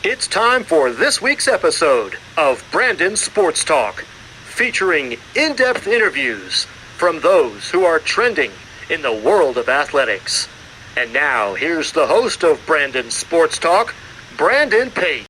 It's time for this week's episode of Brandon Sports Talk, featuring in-depth interviews from those who are trending in the world of athletics. And now, here's the host of Brandon Sports Talk, Brandon Pate.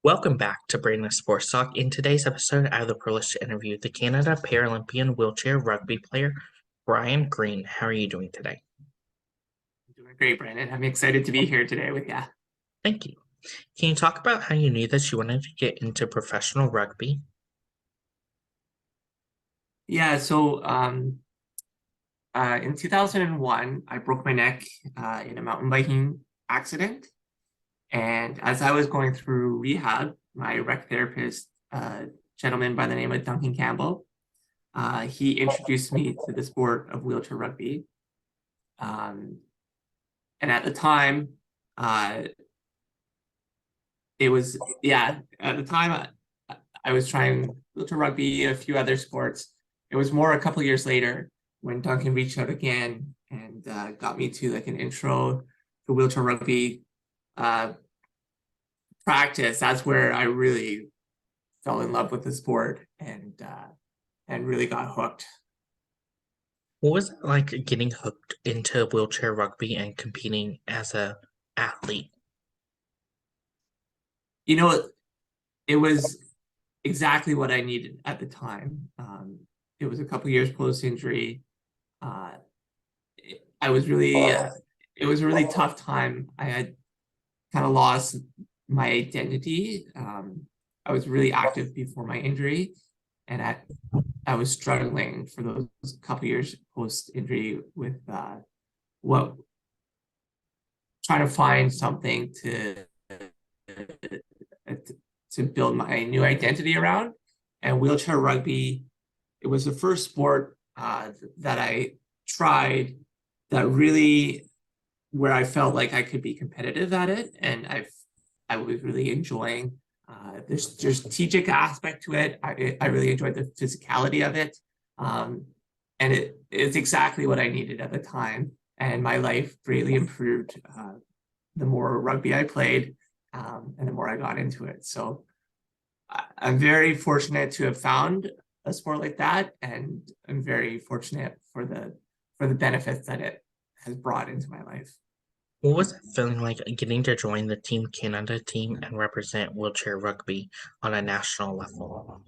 Welcome back to Brandon Sports Talk. In today's episode, I have the privilege to interview the Canada Paralympian wheelchair rugby player, Brian Green. How are you doing today? Doing great, Brandon. I'm excited to be here today with you. Thank you. Can you talk about how you knew that you wanted to get into professional rugby? Yeah, so in 2001, I broke my neck in a mountain biking accident. And as I was going through rehab, my rec therapist, gentleman by the name of Duncan Campbell, he introduced me to the sport of wheelchair rugby. Um, and at the time, uh, at the time I was trying wheelchair rugby, a few other sports. It was more a couple years later when Duncan reached out again and got me to like an intro to wheelchair rugby uh, practice. That's where I really fell in love with the sport and really got hooked. What was it like getting hooked into wheelchair rugby and competing as a athlete? You know, it was exactly what I needed at the time. It was a couple years post injury. Uh, I was really, it was a really tough time. I had kind of lost my identity. I was really active before my injury, and I was struggling for those couple years post injury with what trying to find something to build my new identity around. And wheelchair rugby, it was the first sport that I tried that really where I felt like I could be competitive at it, and I was really enjoying. There's strategic aspect to it. I really enjoyed the physicality of it, and it's exactly what I needed at the time. And my life greatly improved the more rugby I played, and the more I got into it. So I'm very fortunate to have found a sport like that, and I'm very fortunate for the benefits that it has brought into my life. What was it feeling like getting to join the Team Canada team and represent wheelchair rugby on a national level?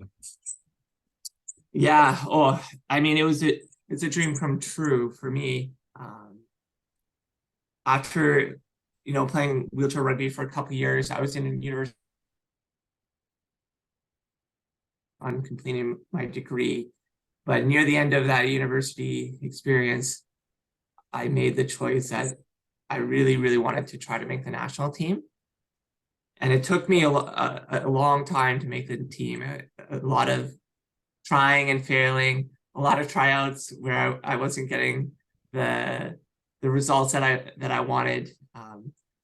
Yeah. Oh, I mean, it's a dream come true for me. After playing wheelchair rugby for a couple of years, I was in university on completing my degree. But near the end of that university experience, I made the choice that I really, really wanted to try to make the national team. And it took me a long time to make the team, a lot of trying and failing, a lot of tryouts where I wasn't getting the the results that I wanted.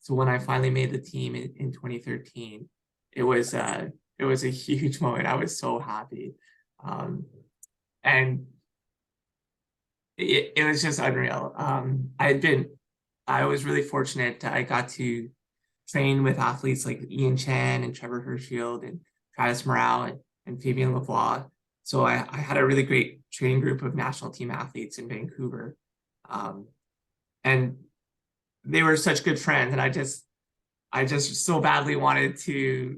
So when I finally made the team in 2013, it was it was a huge moment. I was so happy, um, and it was just unreal. I was really fortunate. I got to train with athletes like Ian Chan and Trevor Hirschfield and Travis Morale and Fabian Lavoie. So I had a really great training group of national team athletes in Vancouver. Um, and they were such good friends. And I just so badly wanted to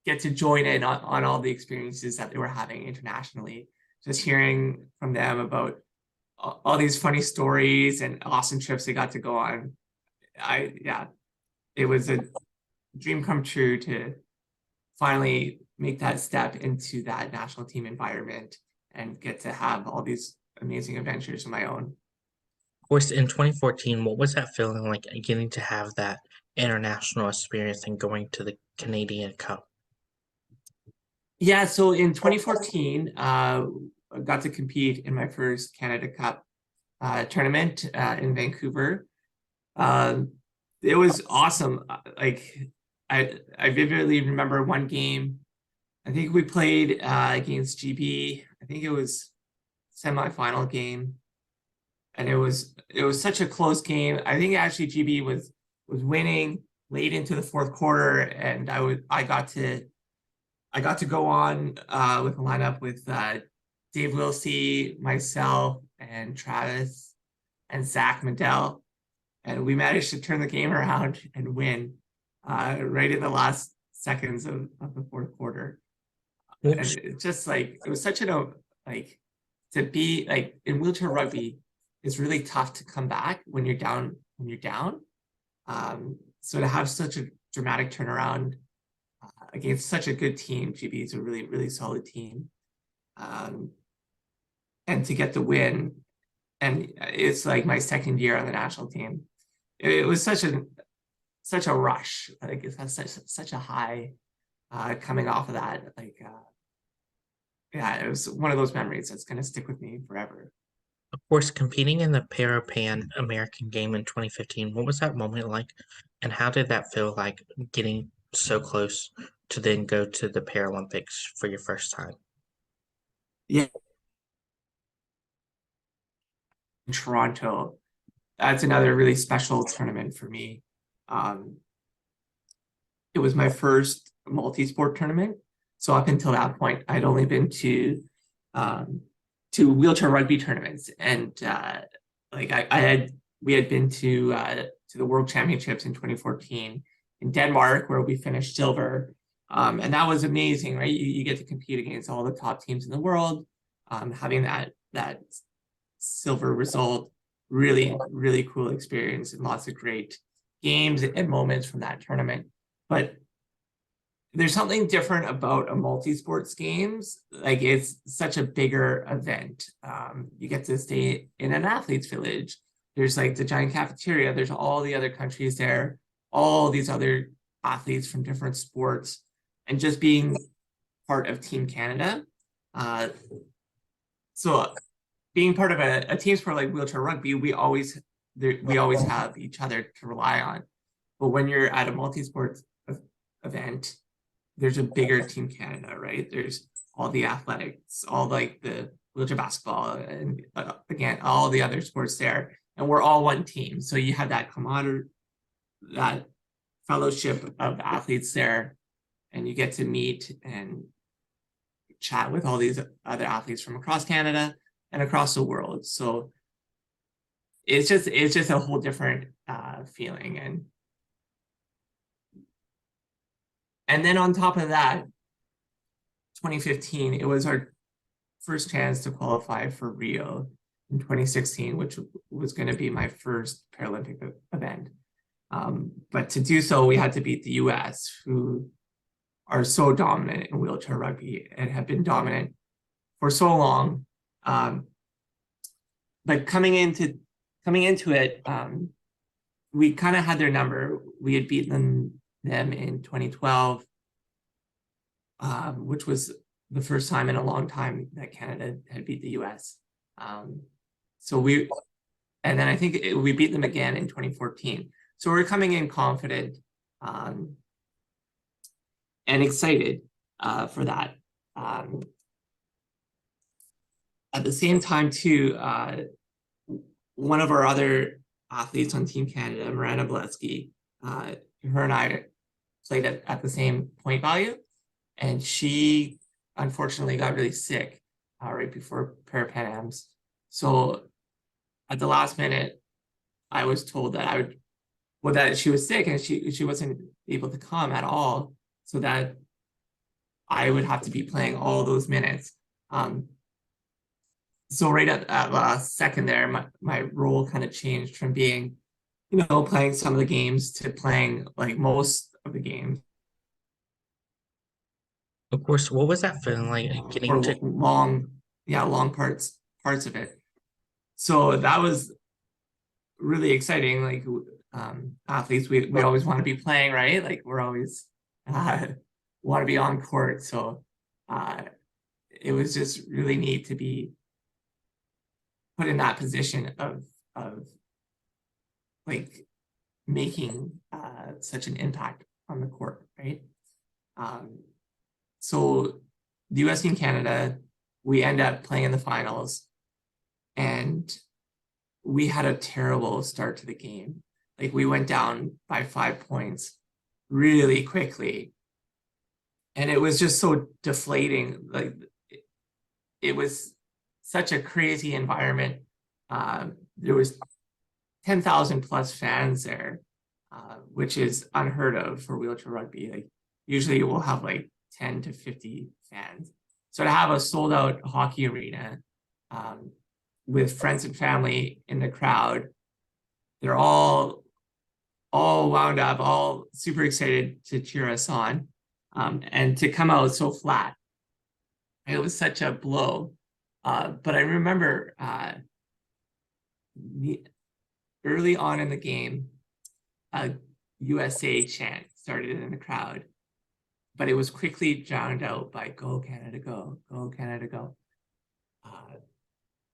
get to join in on all the experiences that they were having internationally. Just hearing from them about all these funny stories and awesome trips they got to go on. Yeah, it was a dream come true to finally make that step into that national team environment and get to have all these amazing adventures of my own. Of course, in 2014, what was that feeling like getting to have that international experience and going to the Canadian Cup? Yeah, so in 2014, I got to compete in my first Canada Cup tournament in Vancouver. Um, it was awesome. Like I vividly remember one game. I think we played against GB. I think it was semifinal game, and it was such a close game. I think actually GB was winning late into the fourth quarter, and I got to go on with a lineup with Dave Wilsey, myself, and Travis and Zach Medell, and we managed to turn the game around and win right in the last seconds of the fourth quarter. What And was, it's just like, it was such like, to be like in wheelchair rugby, it's really tough to come back when you're down, so to have such a dramatic turnaround against such a good team, GB is a really, really solid team. And to get the win, and it's like my second year on the national team. It was such a rush. Like it has such a high coming off of that. Like yeah, it was one of those memories that's gonna stick with me forever. of course, competing in the Pan American game in 2015, what was that moment like? And how did that feel like getting so close to then go to the Paralympics for your first time? Yeah, in Toronto, that's another really special tournament for me. It was my first multi-sport tournament. So up until that point, I'd only been to wheelchair rugby tournaments, and like we had been to the World Championships in 2014 in Denmark, where we finished silver, and that was amazing, right? You get to compete against all the top teams in the world, having that silver result, really cool experience, and lots of great games and moments from that tournament. But there's something different about a multi-sports games. Like it's such a bigger event. You get to stay in an athlete's village. There's like the giant cafeteria. There's all the other countries there, all these other athletes from different sports, and just being part of Team Canada. So being part of a team sport like wheelchair rugby, we always have each other to rely on. But when you're at a multi-sports event, there's a bigger Team Canada, right? There's all the athletics, all like the wheelchair basketball, and again, all the other sports there. And we're all one team. So you have that camaraderie, that fellowship of athletes there, and you get to meet and chat with all these other athletes from across Canada and across the world. So it's just a whole different feeling. And then on top of that, 2015, it was our first chance to qualify for Rio in 2016, which was going to be my first Paralympic event. But to do so, we had to beat the US, who are so dominant in wheelchair rugby and have been dominant for so long. But coming into it, we kind of had their number. We had beaten them in 2012, which was the first time in a long time that Canada had beat the US. And then I think we beat them again in 2014. So we're coming in confident and excited for that. At the same time, too, one of our other athletes on Team Canada, Miranda Bolesky, her and I played at the same point value, and she unfortunately got really sick right before Paralympians. So at the last minute, I was told that that she was sick and she wasn't able to come at all, so that I would have to be playing all those minutes. So right at last second there, my role kind of changed from being, playing some of the games to playing like most of the games. Of course, what was that feeling like Or long parts of it. So that was really exciting. Like athletes, we always want to be playing, right? Like we're always want to be on court. So it was just really neat to be put in that position of like making such an impact on the court, right? So the US and Canada, we end up playing in the finals, and we had a terrible start to the game. Like we went down by 5 points really quickly, and it was just so deflating. Like it was such a crazy environment. There was 10,000 plus fans there, which is unheard of for wheelchair rugby. Like usually we'll have like 10 to 50 fans. So to have a sold out hockey arena with friends and family in the crowd, they're all wound up, all super excited to cheer us on, and to come out so flat. It was such a blow. But I remember early on in the game, a USA chant started in the crowd, but it was quickly drowned out by "Go Canada, go! Go Canada, go!"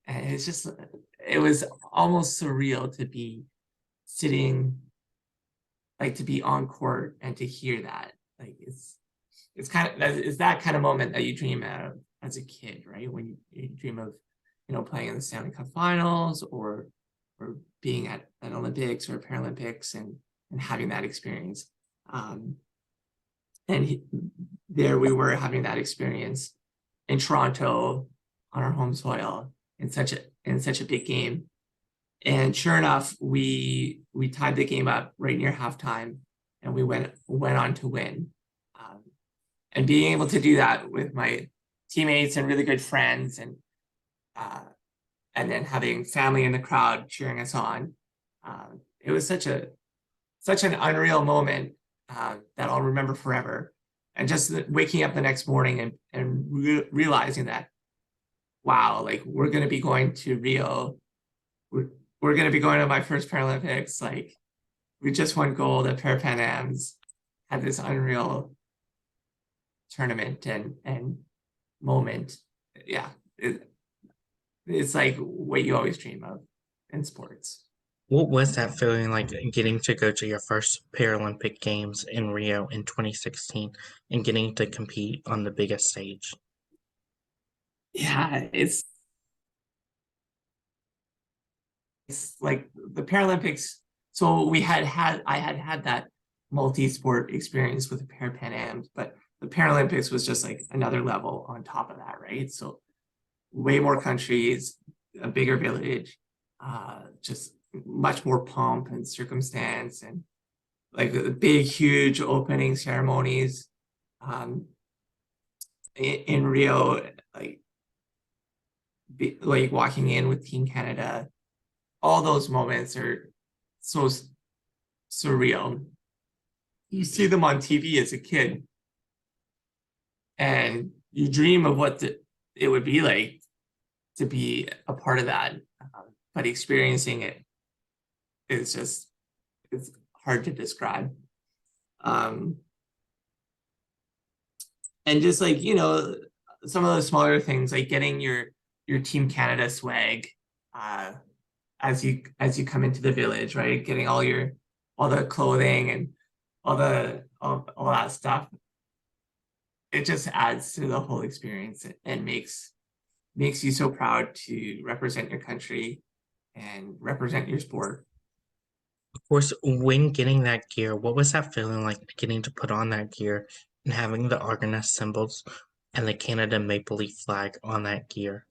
And it was almost surreal to be sitting, like to be on court and to hear that. Like it's that kind of moment that you dream of as a kid, right? When you dream of, playing in the Stanley Cup Finals or being at an Olympics or Paralympics and having that experience. There we were having that experience in Toronto on our home soil in such a big game. And sure enough, we tied the game up right near halftime, and we went on to win. And being able to do that with my teammates and really good friends, and then having family in the crowd cheering us on, it was such an unreal moment that I'll remember forever. And just waking up the next morning and realizing that, wow, like we're going to be going to Rio. We're going to be going to my first Paralympics. Like we just won gold at Pan Ams, had this unreal tournament and moment. Yeah, it's like what you always dream of in sports. What was that feeling like, getting to go to your first Paralympic Games in Rio in 2016 and getting to compete on the biggest stage? Yeah, it's like the Paralympics. So I had that multi-sport experience with the Pan Ams, but the Paralympics was just like another level on top of that, right? So way more countries, a bigger village, just much more pomp and circumstance, and like the big, huge opening ceremonies. In Rio, like walking in with Team Canada, all those moments are so surreal. You see them on TV as a kid, and you dream of what it would be like to be a part of that, but experiencing it it's hard to describe. And just like, some of those smaller things, like getting your Team Canada swag as you come into the village, right? Getting all the clothing and all that stuff. It just adds to the whole experience and makes you so proud to represent your country and represent your sport. Of course, when getting that gear, what was that feeling like, getting to put on that gear and having the Argonaut symbols and the Canada Maple Leaf flag on that gear?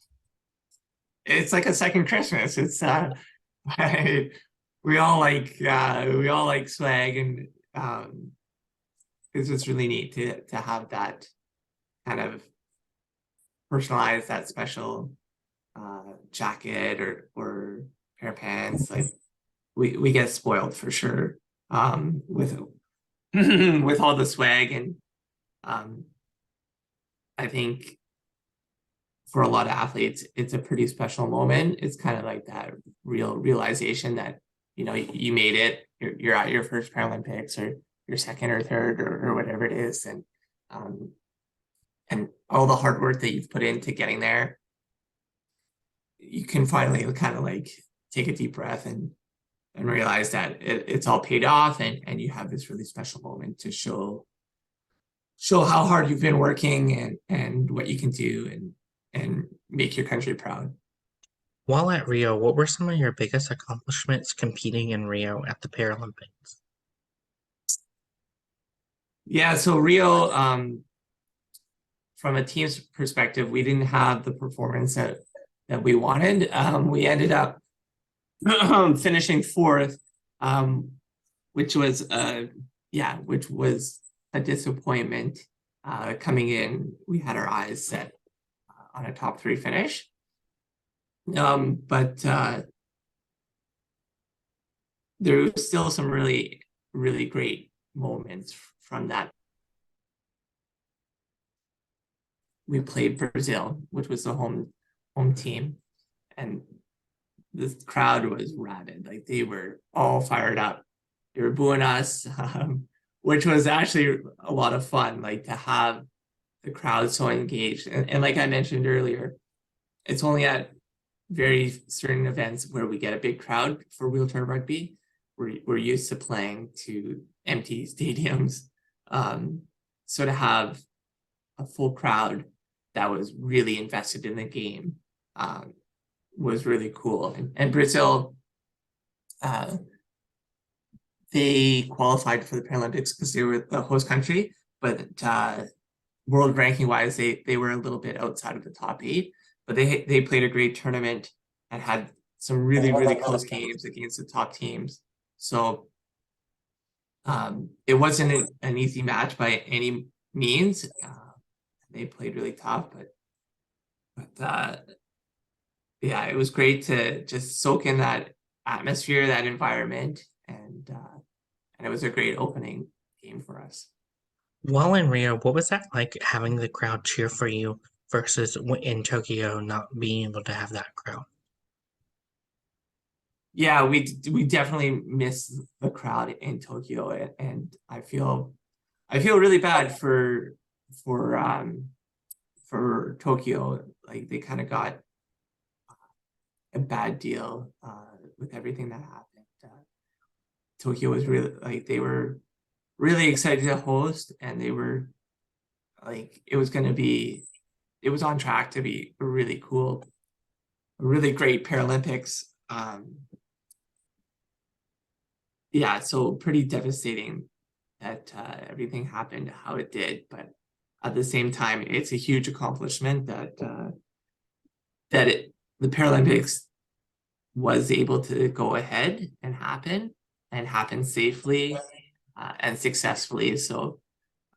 It's like a second Christmas. It's we all like swag, and it's just really neat to have that kind of personalize that special jacket or pair of pants. Like we get spoiled for sure with with all the swag, and I think for a lot of athletes it's a pretty special moment. It's kind of like that realization that you made it. You're at your first Paralympics, or your second or third, or whatever it is, and all the hard work that you've put into getting there, you can finally kind of like take a deep breath and realize that it's all paid off, and you have this really special moment to show how hard you've been working and what you can do and make your country proud. While at Rio, what were some of your biggest accomplishments competing in Rio at the Paralympics? Yeah, so Rio, from a team's perspective, we didn't have the performance that we wanted. We ended up finishing fourth, which was a disappointment. Coming in, we had our eyes set on a top 3 finish. But there was still some really, really great moments from that. We played Brazil, which was the home team, and the crowd was rabid. Like, they were all fired up. They were booing us, which was actually a lot of fun, like, to have the crowd so engaged. And like I mentioned earlier, it's only at very certain events where we get a big crowd for wheelchair rugby. We're used to playing to empty stadiums. So to have a full crowd that was really invested in the game was really cool. And Brazil, they qualified for the Paralympics because they were the host country, but world ranking wise, they were a little bit outside of the top 8, but they played a great tournament and had some really, really close games against the top teams. So it wasn't an easy match by any means. They played really tough, but yeah, it was great to just soak in that atmosphere, that environment, and it was a great opening game for us. While in Rio, what was that like having the crowd cheer for you versus in Tokyo not being able to have that crowd? Yeah, we definitely miss the crowd in Tokyo, and I feel really bad for Tokyo. Like, they kind of got a bad deal with everything that happened. Tokyo was really, like, they were really excited to host, and they were like, it was on track to be a really cool, a really great Paralympics. Yeah, so pretty devastating that everything happened how it did, but at the same time, it's a huge accomplishment that the Paralympics was able to go ahead and happen safely and successfully. So,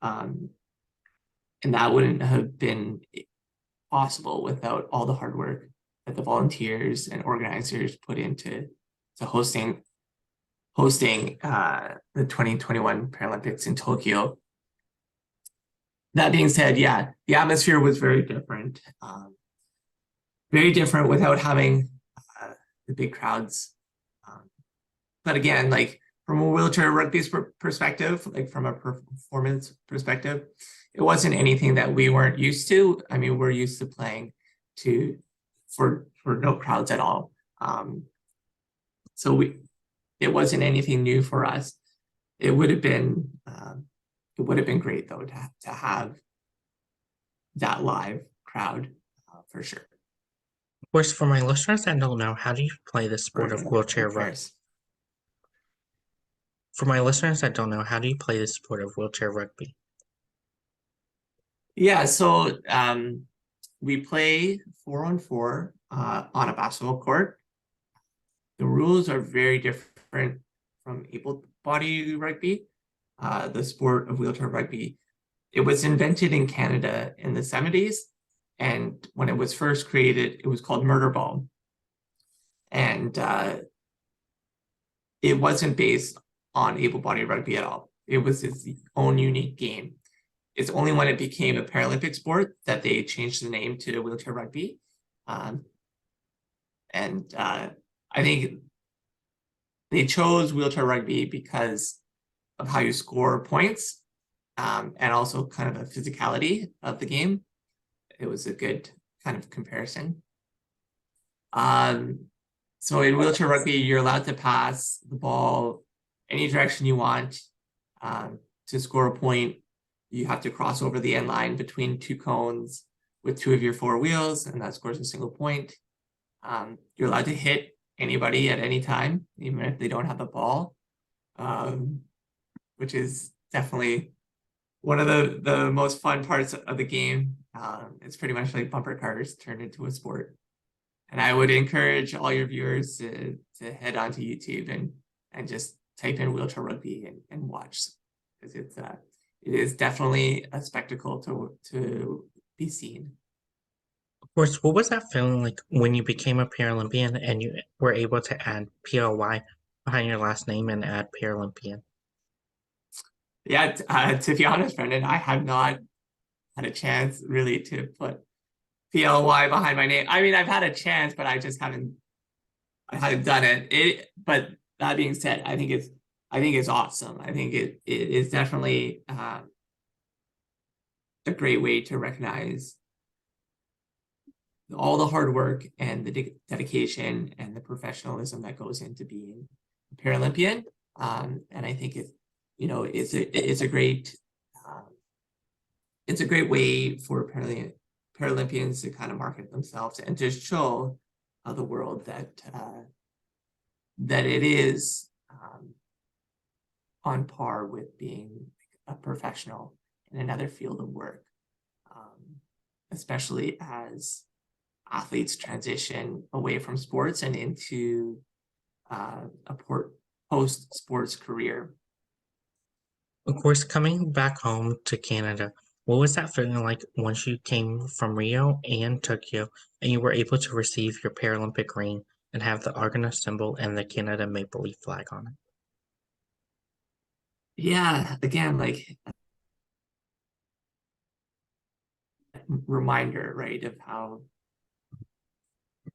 and that wouldn't have been possible without all the hard work that the volunteers and organizers put into hosting the 2021 Paralympics in Tokyo. That being said, yeah, the atmosphere was very different without having the big crowds. But again, like, from a wheelchair rugby's perspective, like from a performance perspective, it wasn't anything that we weren't used to. I mean, we're used to playing for no crowds at all. So it wasn't anything new for us. It would have been great though to have that live crowd for sure. Of course, for my listeners that don't know, how do you play the sport of wheelchair rugby? For my listeners that don't know, how do you play the sport of wheelchair rugby? Yeah, so we play 4-on-4 on a basketball court. The rules are very different from able-bodied rugby. The sport of wheelchair rugby, it was invented in Canada in the 70s, and when it was first created, it was called murder ball. And it wasn't based on able-bodied rugby at all. It was its own unique game. It's only when it became a Paralympic sport that they changed the name to wheelchair rugby. I think they chose wheelchair rugby because of how you score points, and also kind of the physicality of the game. It was a good kind of comparison. So in wheelchair rugby, you're allowed to pass the ball any direction you want. To score a point, you have to cross over the end line between 2 cones with 2 of your 4 wheels, and that scores a single point. You're allowed to hit anybody at any time, even if they don't have the ball, which is definitely one of the most fun parts of the game. It's pretty much like bumper cars turned into a sport. And I would encourage all your viewers to head onto YouTube and just type in wheelchair rugby and watch, because it is definitely a spectacle to be seen. Of course, what was that feeling like when you became a Paralympian and you were able to add PLY behind your last name and add Paralympian? Yeah, to be honest, Brendan, I have not had a chance really to put PLY behind my name. I mean, I've had a chance, but I haven't done it. But that being said, I think it's awesome. I think it is definitely a great way to recognize all the hard work and the dedication and the professionalism that goes into being a Paralympian. And I think it's a great way for Paralympians to kind of market themselves and to show the world that it is on par with being a professional in another field of work, especially as athletes transition away from sports and into a post-sports career. Of course, coming back home to Canada, what was that feeling like once you came from Rio and Tokyo and you were able to receive your Paralympic ring and have the Argonaut symbol and the Canada Maple Leaf flag on it? Yeah, again, like reminder, right,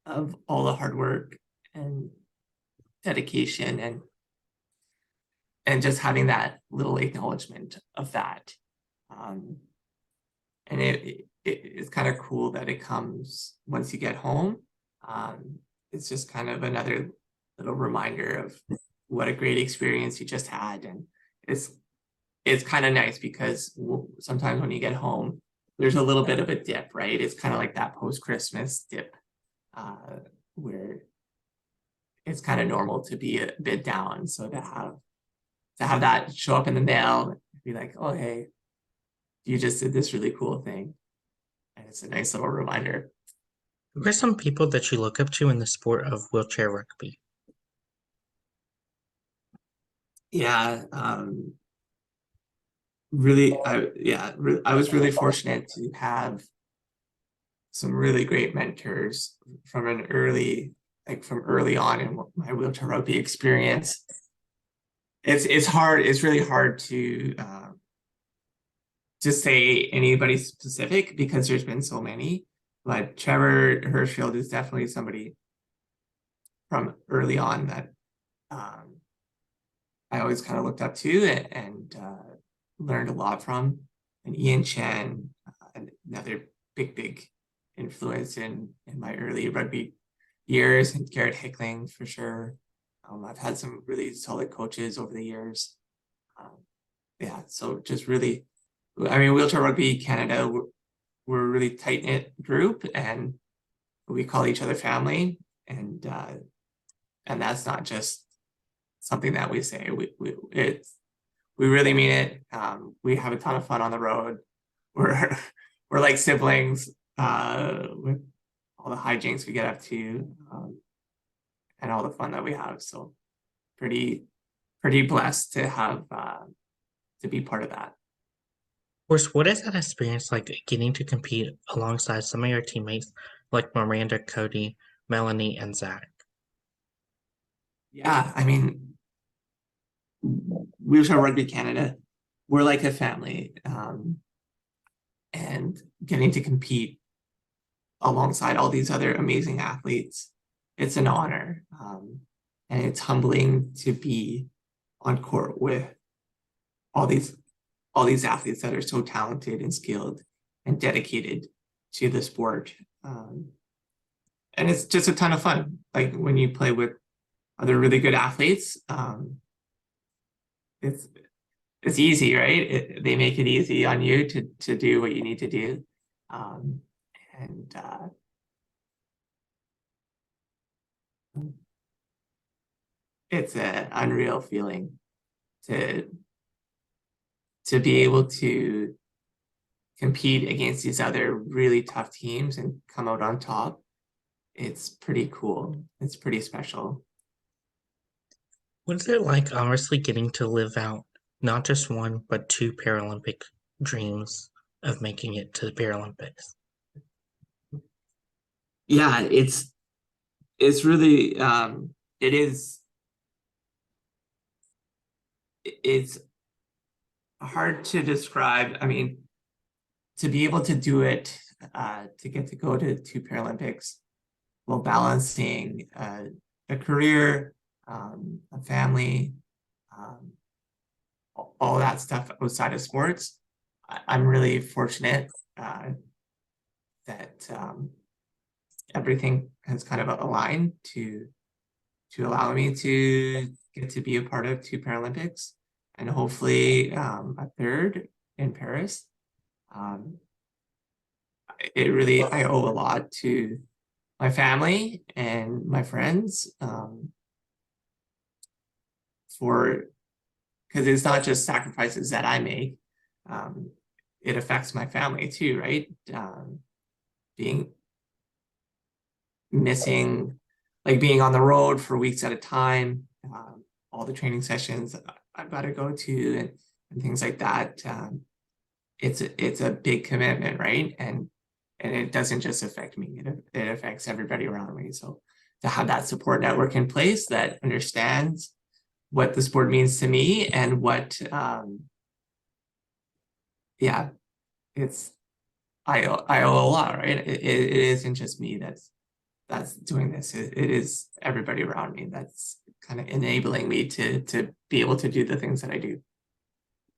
of all the hard work and dedication and just having that little acknowledgement of that. And it's kind of cool that it comes once you get home. It's just kind of another little reminder of what a great experience you just had. And it's kind of nice because sometimes when you get home, there's a little bit of a dip, right? It's kind of like that post-Christmas dip where it's kind of normal to be a bit down. So to have that show up in the mail, be like, oh, hey, you just did this really cool thing. And it's a nice little reminder. Who are some people that you look up to in the sport of wheelchair rugby? Yeah, I was really fortunate to have some really great mentors from from early on in my wheelchair rugby experience. It's really hard to just say anybody specific because there's been so many, but Trevor Hirschfield is definitely somebody from early on that I always kind of looked up to and learned a lot from. And Ian Chen, another big influence in my early rugby years, and Garrett Hickling for sure. I've had some really solid coaches over the years. Yeah, so just really, I mean, Wheelchair Rugby Canada, we're a really tight-knit group and we call each other family. And that's not just something that we say. We really mean it. We have a ton of fun on the road. We're like siblings with all the hijinks we get up to and all the fun that we have. So pretty blessed to have to be part of that. Of course, what is that experience like getting to compete alongside some of your teammates like Miranda, Cody, Melanie, and Zach? Yeah, I mean, Wheelchair Rugby Canada, we're like a family, and getting to compete alongside all these other amazing athletes, it's an honor, and it's humbling to be on court with all these athletes that are so talented and skilled and dedicated to the sport, and it's just a ton of fun. Like when you play with other really good athletes, it's easy, right? They make it easy on you to do what you need to do, and it's an unreal feeling to be able to compete against these other really tough teams and come out on top. It's pretty cool. It's pretty special. What is it like, honestly, getting to live out not just one, but two Paralympic dreams of making it to the Paralympics? Yeah, it's really it is it's hard to describe. I mean, to be able to do it, to get to go to two Paralympics while balancing a career, a family, um, all that stuff outside of sports. I'm really fortunate that everything has kind of aligned to allow me to get to be a part of two Paralympics and hopefully a third in Paris. I owe a lot to my family and my friends for, because it's not just sacrifices that I make. It affects my family too, right? Being missing, like being on the road for weeks at a time, all the training sessions I've got to go to and things like that. It's a big commitment, right? And it doesn't just affect me, it affects everybody around me. So to have that support network in place that understands what the sport means to me and what yeah, it's I owe a lot, right? It isn't just me that's doing this. It is everybody around me that's kind of enabling me to be able to do the things that I do.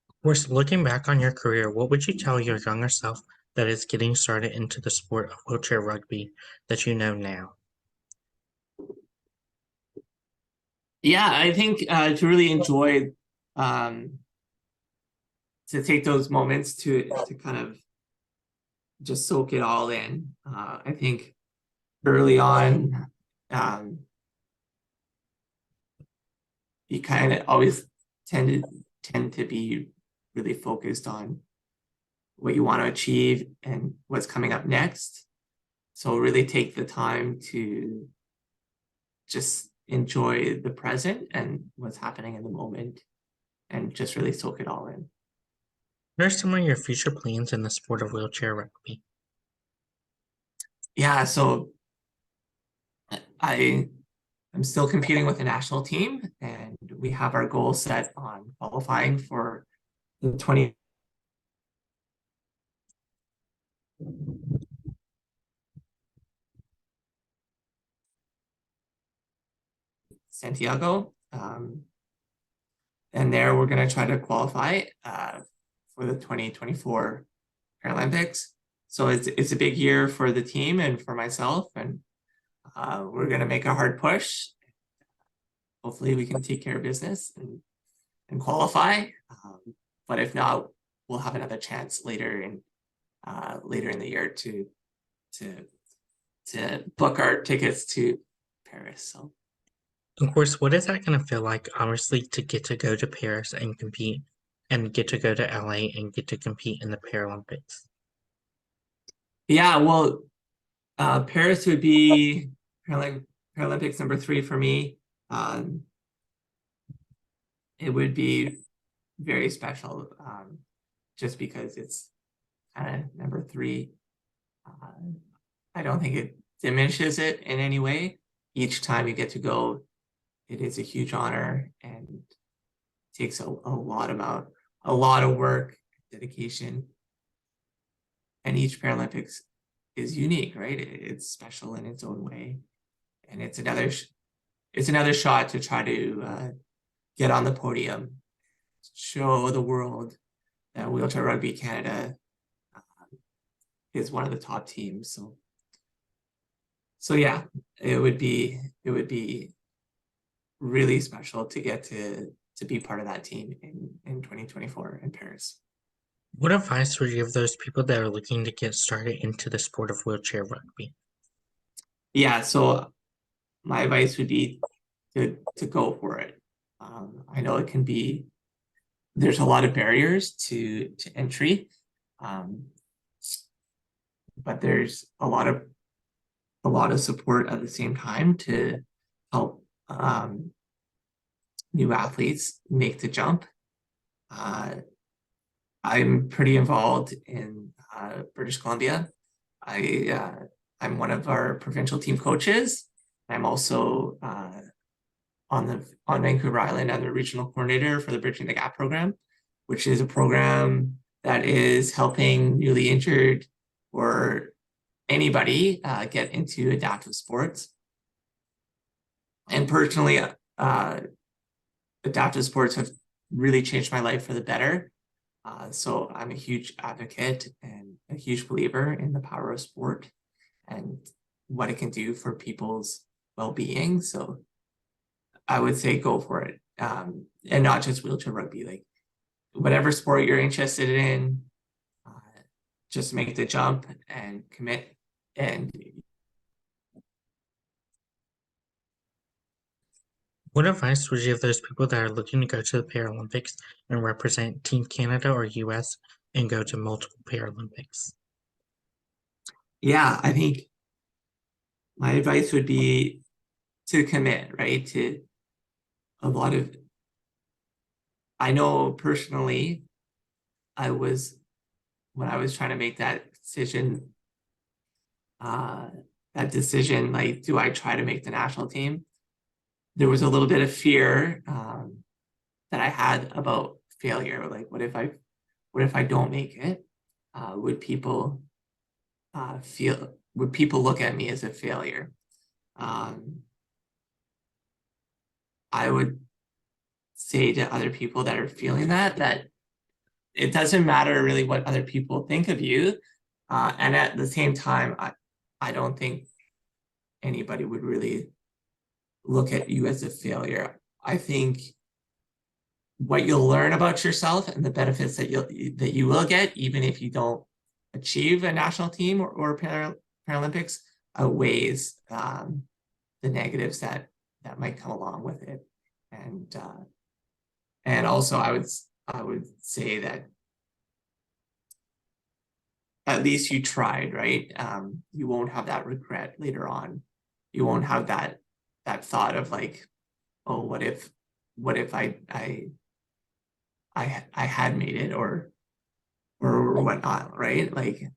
Of course, looking back on your career, what would you tell your younger self that is getting started into the sport of wheelchair rugby that you know now? Yeah, I think to really enjoy, to take those moments to kind of just soak it all in. I think early on, you kind of always tend to be really focused on what you want to achieve and what's coming up next. So really take the time to just enjoy the present and what's happening in the moment and just really soak it all in. What are some of your future plans in the sport of wheelchair rugby? Yeah, so I'm still competing with the national team and we have our goal set on qualifying for the 20 Santiago. And there we're going to try to qualify for the 2024 Paralympics. So it's a big year for the team and for myself, and we're going to make a hard push. Hopefully we can take care of business and qualify. But if not, we'll have another chance later in the year to book our tickets to Paris. So Of course, what is that going to feel like, obviously, to get to go to Paris and compete and get to go to LA and get to compete in the Paralympics? yeah, well, Paris would be Paralympics number 3 for me. It would be very special, just because it's kind of number 3. I don't think it diminishes it in any way. Each time you get to go, it is a huge honor and takes a lot of work, dedication. And each Paralympics is unique, right? It's special in its own way, and it's another shot to try to get on the podium, show the world that Wheelchair Rugby Canada is one of the top teams. So yeah, it would be really special to get to be part of that team in 2024 in Paris. What advice would you give those people that are looking to get started into the sport of wheelchair rugby? Yeah, so my advice would be to go for it. I know it can be, there's a lot of barriers to entry, but there's a lot of support at the same time to help new athletes make the jump. I'm pretty involved in British Columbia. I'm one of our provincial team coaches. I'm also on Vancouver Island. I'm the regional coordinator for the Bridging the Gap program, which is a program that is helping newly injured or anybody get into adaptive sports. And personally, adaptive sports have really changed my life for the better. So I'm a huge advocate and a huge believer in the power of sport and what it can do for people's well-being. So I would say go for it. And not just wheelchair rugby, like whatever sport you're interested in, just make the jump and commit. And What advice would you give those people that are looking to go to the Paralympics and represent Team Canada or US and go to multiple Paralympics? yeah, I think my advice would be to commit, right? To a lot of, I know personally, when I was trying to make that decision, like, do I try to make the national team? There was a little bit of fear that I had about failure. Like, what if I don't make it? Would people look at me as a failure? I would say to other people that are feeling that it doesn't matter really what other people think of you. And at the same time, I don't think anybody would really look at you as a failure. I think what you'll learn about yourself and the benefits that you will get, even if you don't achieve a national team or Paralympics, outweighs the negatives that might come along with it. And also I would say that at least you tried, right? You won't have that regret later on. You won't have that thought of like, oh, what if I had made it or whatnot, right? Like,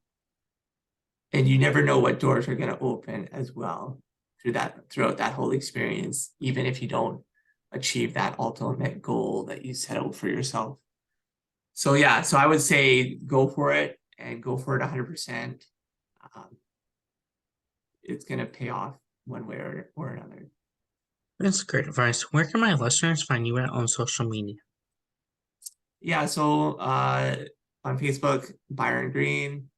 and you never know what doors are going to open as well throughout that whole experience, even if you don't achieve that ultimate goal that you set out for yourself. So yeah, so I would say go for it and go for it 100%. It's going to pay off one way or another. That's great advice. Where can my listeners find you at on social media? Yeah, so on Facebook, Byron Green.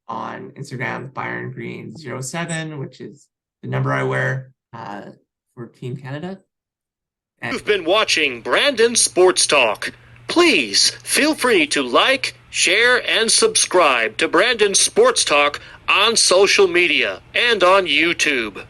On Instagram, Byron Green 07, which is the number I wear for Team Canada. You've been watching Brandon Sports Talk. Please feel free to like, share, and subscribe to Brandon Sports Talk on social media and on YouTube.